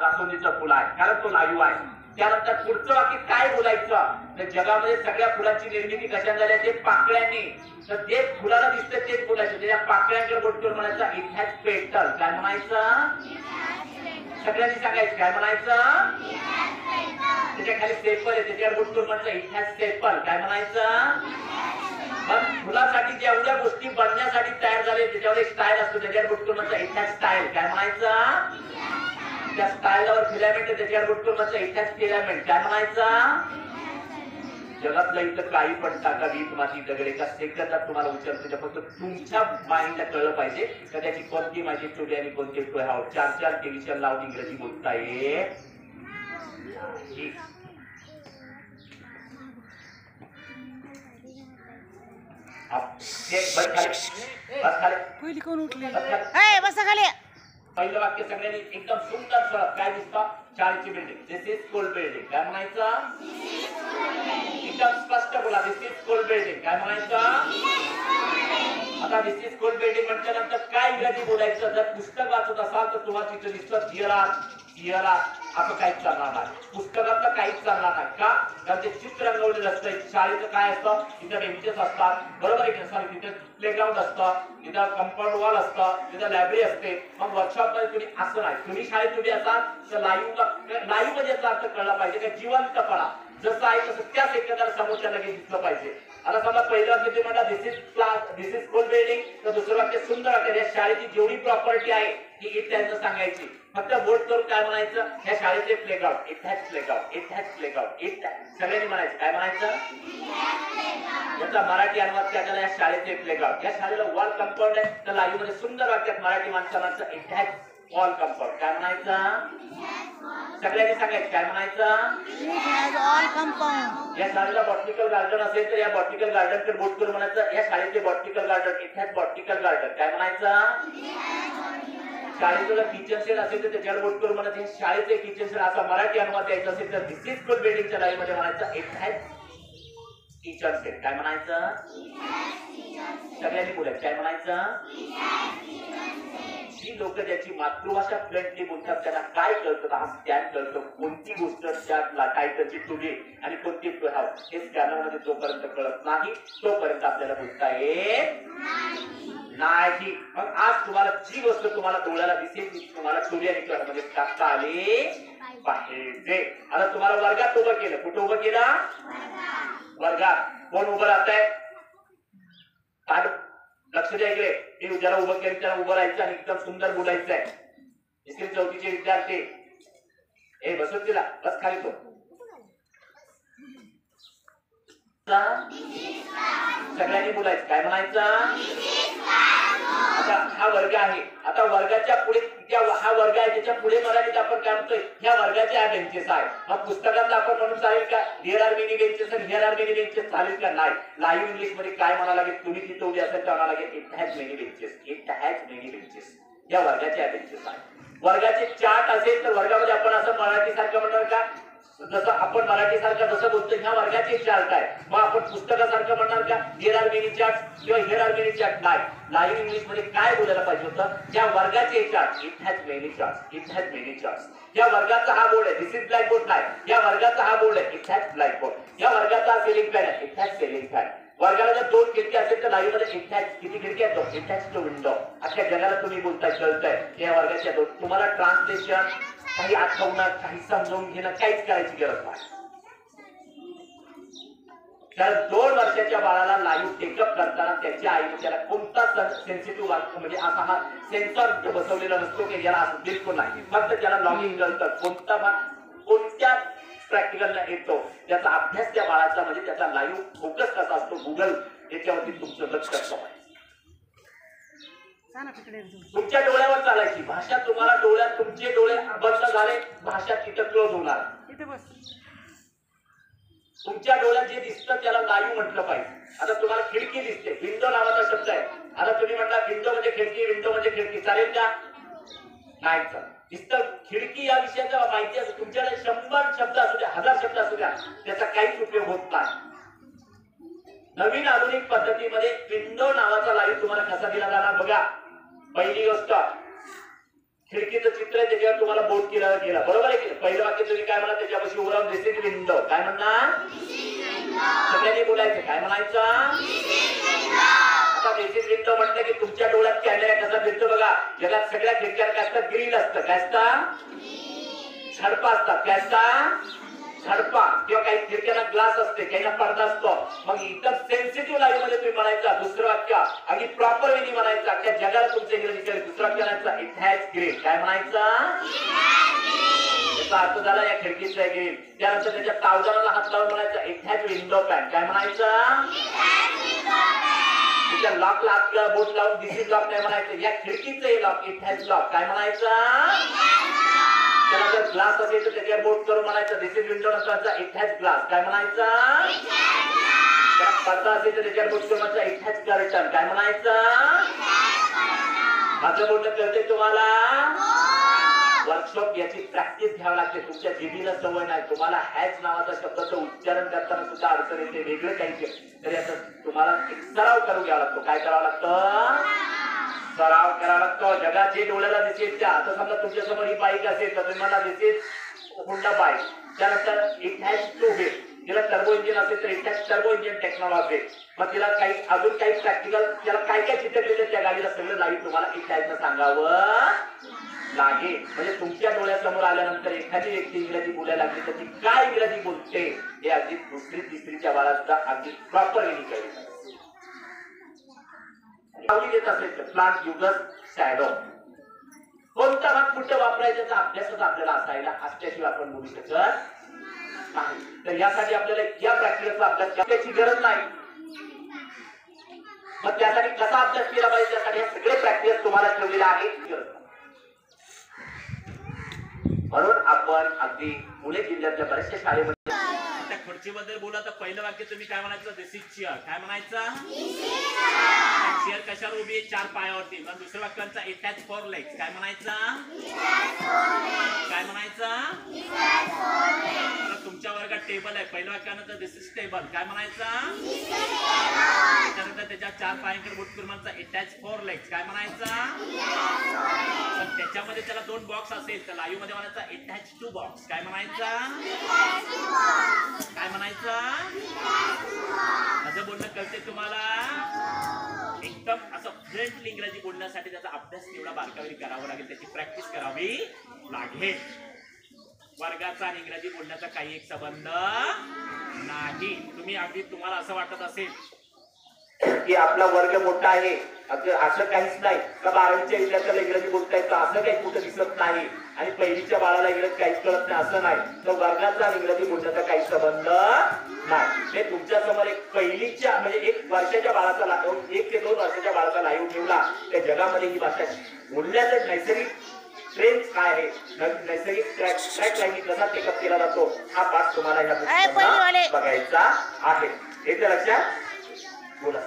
जास्वंदीचं फुल आहे, कारण तो लाईव्ह आहे. त्यानंतर पुढचं वाक्य काय बोलायचं, तर जगामध्ये सगळ्या फुलांची निर्मिती कशा झाल्या, ते पाकळ्यांनी. तर जे फुलाला दिसतं तेच बोलायचं, त्याच्या पाकळ्यांकडे बोट करून म्हणायचं इट हॅज पेटल. काय म्हणायचं, सगळ्यांनी सांगायचं, काय म्हणायचं, त्याच्या खाली सेपल आहे त्याच्यावर बोट करून म्हणायचं इट हॅज सेपल. काय म्हणायचं, पण फुलासाठी ज्या एवढ्या गोष्टी बनण्यासाठी तयार झाले त्याच्यावर एक स्टाईल असतो, त्याच्यावर बोट करून म्हणायचं इट हॅज स्टाईल. काय म्हणायचं, त्या स्टाईलवर फिलामेंट आहे त्याच्यावर बोट करून म्हणायचं इट हॅज फिलामेंट. काय म्हणायचं, जगातलं इथं काही पण टाका, वीज माती दगड एका सेकंदात तुम्हाला उचलतो. फक्त तुमच्या माइंडला कळलं पाहिजे का त्याची कोणती माहिती स्टोरी आणि कोणते चार चार डिव्हिजन लावून इंग्रजी बोलता येत. पहिलं वाक्य सगळ्यांनी एकदम सुंदर सरळ काय दिसतं, शाळेची building. This is school building. काय म्हणायचं, एकदम स्पष्ट बोला, दिस इज स्कूल बिल्डिंग. काय म्हणायचं, आता दिस इज स्कूल बिल्डिंग म्हटल्यानंतर काय इंग्रजी बोलायचं. जर पुस्तक वाचत असाल तर तुम्हाला तिथं दिसतं हिअर आर असं काहीच चालणार नाही, पुस्तकातलं काहीच चालणार नाही. का, कारण ते चित्र रंगवलेलं असतं. शाळेचं काय असतं, तिथं बेंचेस असतात, बरोबर आहे. सॉरी, तिथे प्लेग्राऊंड असतं, तिथं कंपाऊंड वॉल असतं, तिथं लायब्ररी असते. मग वर्कशॉप मध्ये तुम्ही असं नाही, तुम्ही शाळेत उभी असाल तर लाईव्ह मध्ये याचा अर्थ कळला पाहिजे का जिवंतपणा जसं आहे तसं त्याच एकदा समोरच्या लगेच दिसलं पाहिजे. आता समजा पहिलं वाक्य तुम्ही म्हणला this is class, this is school building, तर दुसरं वाक्य सुंदर वाक्य या शाळेची जेवढी प्रॉपर्टी आहे ती इट त्यांचं सांगायची. फक्त बोट करून काय म्हणायचं, ह्या शाळेचे playground it has playground, it has playground, it सगळ्यांनी म्हणायचं. काय म्हणायचं, याचा मराठी अनुवाद त्याला या शाळेचे प्लेग्राऊंड. या शाळेला वॉल कंपाऊंड आहे, तर लाईव्ह मध्ये सुंदर वाक्यात मराठी माणसाचं इट हॅज वॉल कंपाऊंड. काय म्हणायचं, सगळ्यांनी सांगायचं. काय म्हणायचं, इट हॅज ऑल कंपाऊंड. या शाळेला बॉटनिकल गार्डन असेल तर या बॉटनिकल गार्डन कडे बोट करून म्हणायचं या शाळेचे botanical garden it has botanical garden. काय म्हणायचं, शाळेचं जर किचन सेट असेल तर त्याच्यावर बोट करून म्हणायचं शाळेचे किचन सेट. असा मराठी अनुवाद द्यायचा असेल तर दिस इज स्कूल बिल्डिंगच्या लाईव्ह मध्ये म्हणायचं इट हॅज किचन सेट. काय म्हणायचं, सगळ्यांनी बोलायचं. काय म्हणायचं, जी लोक ज्याची मातृभाषा फ्लुएंटली बोलतात त्यांना काय कळतं, हा स्कॅन कळतो कोणती गोष्ट त्या टायटलची टुडे आणि कोणती हे स्कॅनर मध्ये जोपर्यंत कळत नाही तोपर्यंत आपल्याला बोलता येत नाही. मग आज तुम्हाला जी गोष्ट तुम्हाला डोळ्याला दिसेल ती तुम्हाला टुडे आणि मध्ये टाकता आली पाहिजे. आता तुम्हाला वर्गात उभं केलं, कुठं उभं केलं, वर्गात. कोण उभं राहतंय, लक्ष द्या इकडे. मी ज्याला उभं केलं त्याला उभं राहायचं आणि एकदम सुंदर बोलायचं आहे. तिसरी चौथीचे विद्यार्थी हे बसून दिला, बस खाली तो. सगळ्यांनी बोलायचं. काय म्हणायचं, आता हा वर्ग आहे, आता वर्गाच्या पुढे हा वर्ग आहे त्याच्या पुढे मराठीत आपण काय म्हणतोय, ह्या वर्गाच्या बेंचेस आहे. मग पुस्तकातलं आपण म्हणून चालेल का हिअर आर मेनी बेंचेस आणि हिअर आर मेनी बेंचेस चालेल का, नाही. लाईव्ह इंग्लिश मध्ये काय म्हणावं लागेल, तुम्ही तिथे उभी असेल तर म्हणावं लागेल it has many benches, it has many benches. या वर्गाच्या बेंचेस आहे. वर्गाचे चार्ट असेल तर वर्गामध्ये आपण असं मराठी सारखं म्हणणार का, जसं आपण मराठी सारखं जसं बोलतो ह्या वर्गाचे चार्ट आहे. मग आपण पुस्तकासारखं म्हणणार का हिअर आर मेनी चार्ट किंवा हिअर आर मेनी चार्ट, नाही. लाईव्ह इंग्लिश मध्ये काय बोलायला पाहिजे होतं, या वर्गाचे chart it has many chart, it has many chart. या वर्गाचा हा बोर्ड आहे दिस इज ब्लॅक बोर्ड, नाही. या वर्गाचा हा बोर्ड आहे इट हॅज ब्लॅक बोर्ड. या वर्गाचा सेलिंग फॅन आहे इट हॅज सेलिंग फॅन. वर्गाला जर 2 खिडकी असेल तर लाईव्ह मध्ये इट हॅज किती खिडकी आहेत, इट हॅज 2 विंडो. अख्ख्या जगाला तुम्ही बोलताय कळतंय या वर्गाच्या 2. तुम्हाला ट्रान्सलेशन काही आठवणं काही समजून घेणं काहीच करायची गरज नाही. त्या 2 वर्षाच्या बाळाला लाईव्ह टेकअप करताना त्याच्या आईने त्याला कोणता सेन्सिटिव्ह वाक्य म्हणजे असा हा सेन्सर बसवलेला नसतो की याला असं बिलकुल नाही. फक्त त्याला लॉगिंग करतं कोणता भाग कोणत्या प्रॅक्टिकलला येतो त्याचा अभ्यास त्या बाळाचा म्हणजे त्याचा लाईव्ह फोकस कसा असतो गुगल याच्यावरती तुमचं लक्ष असतं. तुमच्या डोळ्यावर चालायची भाषा. तुम्हाला डोळ्यात तुमचे डोळे बंद झाले भाषा तिथं क्लोज होणार. तुमच्या डोळ्यात जे दिसतं त्याला लाईव्ह म्हटलं पाहिजे. आता तुम्हाला खिडकी दिसते, विंडो नावाचा शब्द आहे. आता तुम्ही म्हटला विंडो म्हणजे खिडकी, विंडो म्हणजे खिडकी, चालेल का, नाही चालेल. दिसतं खिडकी या विषयाचा माहिती असं तुमच्याकडे 100 शब्द असू द्या 1000 शब्द असू द्या त्याचा काहीच उपयोग होत नाही. नवीन आधुनिक पद्धतीमध्ये विंडो नावाचा लाईव्ह तुम्हाला कसा दिला जाणार बघा. पहिली गोष्ट खिडकीचं चित्र आहे त्याच्यावर तुम्हाला बोट केला गेला, बरोबर आहे की पहिलं वाक्य तुम्ही काय म्हणा त्याच्यापाशी उभं राहून दिस इज विंडो काय म्हणणार, सगळ्यांनी बोलायचं काय म्हणायचं. आता दिस इज विंडो म्हटलं की तुमच्या डोळ्यात कॅमेरा कसा फिरतो बघा. जगात सगळ्या खिडक्यात काय असतं, ग्रिल असतं, काय असतं, छडपा असतात, काय असतात, छडपा. किंवा काही खिडक्यांना ग्लास असते, काही ना पडदा असतो. मग एकदम सेन्सिटिव्ह लाईव्ह मध्ये तुम्ही म्हणायचा दुसरं वाक्य अगदी प्रॉपर वेनी म्हणायचं. अख्ख्या जगाला तुमचं इंग्रजी दुसरं वाक्य म्हणायचं इट हॅज ग्रिल काय म्हणायचं. याचा अर्थ झाला या खिडकीचा ग्रिल. त्यानंतर त्याच्या तावदानाला हात लावून म्हणायचं इट हॅज विंडो पॅन काय म्हणायचं. त्याच्या लॉकला हात बोट लावून दिस इज लॉक नाही म्हणायचं. या खिडकीचं हे लॉक इट हॅज लॉक काय म्हणायचं. त्याला जर ग्लास असेल तर त्याच्यावर बोट करून म्हणायचं दिस इज विंडो नसताना इट हॅज ग्लास काय म्हणायचं. त्याला पडदा असेल तर त्याच्यावर बोट करून म्हणायचं इट हॅज कर्टन काय म्हणायचं. माझं बोलणं कळतंय तुम्हाला. वर्कशॉप याची प्रॅक्टिस घ्यावी लागते. तुमच्या जिभेला सवय नाही. तुम्हाला हॅज नावाचा शब्दाचं उच्चारण करताना सुद्धा अडचण येते वेगळं काही तरी आता तुम्हाला एक सराव करून घ्यावा लागतो. काय करावं लागतं, सराव करावा लागतो. जगात जे डोळ्याला दिसेल त्या आता समजा तुमच्या समोर ही बाईक असेल तर तुम्हाला दिसेल होंडा बाईक. त्यानंतर इट हॅज टू व्हील. तिला टर्बो इंजिन असेल तर it has turbo engine technology. मग तिला काही अजून काही प्रॅक्टिकल त्याला काय काय चित्रलेलं त्या गाडीला सगळं लाईव्ह तुम्हाला इट हॅज न सांगावं लागेल. म्हणजे तुमच्या डोळ्यासमोर आल्यानंतर एखादी व्यक्ती इंग्रजी बोलायला लागली तर ती काय इंग्रजी बोलते हे अगदी दुसरी तिसरीच्या बाळा सुद्धा अगदी प्रॉपर वेळी कळेल. देत असेल तर प्लांट युजर शॅडो कोणता भाग कुठे वापरायचा अभ्यासच आपल्याला असायला असल्याशिवाय आपण बोलू शकत नाही. तर यासाठी आपल्याला या प्रॅक्टिसचा अभ्यास करण्याची गरज नाही. मग त्यासाठी कसा अभ्यास केला पाहिजे त्यासाठी हे सगळे प्रॅक्टिस तुम्हाला ठेवलेले आहे. म्हणून आपण अगदी पुणे जिल्ह्यातल्या बऱ्याचशा शाळेमध्ये त्या खुर्चीबद्दल बोला तर पहिलं वाक्य तुम्ही काय म्हणायचं दिस इज चेअर काय म्हणायचं. चेअर कशावर उभी आहे, चार पायावरती. मग दुसऱ्या वाक्यांचा इट हॅज फोर लेग्स काय म्हणायचं. काय म्हणायचं. तुमच्या वर्गात टेबल आहे पहिल्या वाक्यानंतर दिस इज टेबल काय म्हणायचं. त्यानंतर त्याच्या चार पायांकडे बोट करून म्हणायचं इट हॅज फोर लेग्स काय म्हणायचं. त्याच्यामध्ये त्याला दोन बॉक्स असेल तर लाईव्ह मध्ये म्हणायचं इट हॅज टू बॉक्स काय म्हणायचं. काय म्हणायचं. माझं बोलणं कळते तुम्हाला. एकदम असं फ्लुएंटली इंग्रजी बोलण्यासाठी त्याचा अभ्यास एवढा बारकाईने करावा लागेल, त्याची प्रॅक्टिस करावी लागेल. वर्गाचा आणि इंग्रजी बोलण्याचा काही एक संबंध नाही. तुम्ही अगदी तुम्हाला असं वाटत असेल की आपला वर्ग मोठा आहे असं काहीच नाही का 12वीच्या विद्यार्थ्याला इंग्रजी बोलता येतं असं काही कुठं दिसत नाही आणि पहिलीच्या बाळाला इंग्रजी काहीच कळत नाही असं नाही. तर वर्गाचा आणि इंग्रजी बोलण्याचा काही संबंध नाही. ते तुमच्या समोर एक पहिलीच्या म्हणजे 1 वर्षाच्या बाळाचा 1 ते 2 वर्षाच्या बाळाचा लाईव्ह ठेवला त्या जगामध्ये ही भाषा बोलण्याचं नैसर्गिक ट्रेंड्स काय आहे, नैसर्गिक ट्रॅक लाईन कसा टेकअप केला जातो हा पाठ तुम्हाला या पुस्तकात बघायचा आहे. हे तर लक्षात बोला.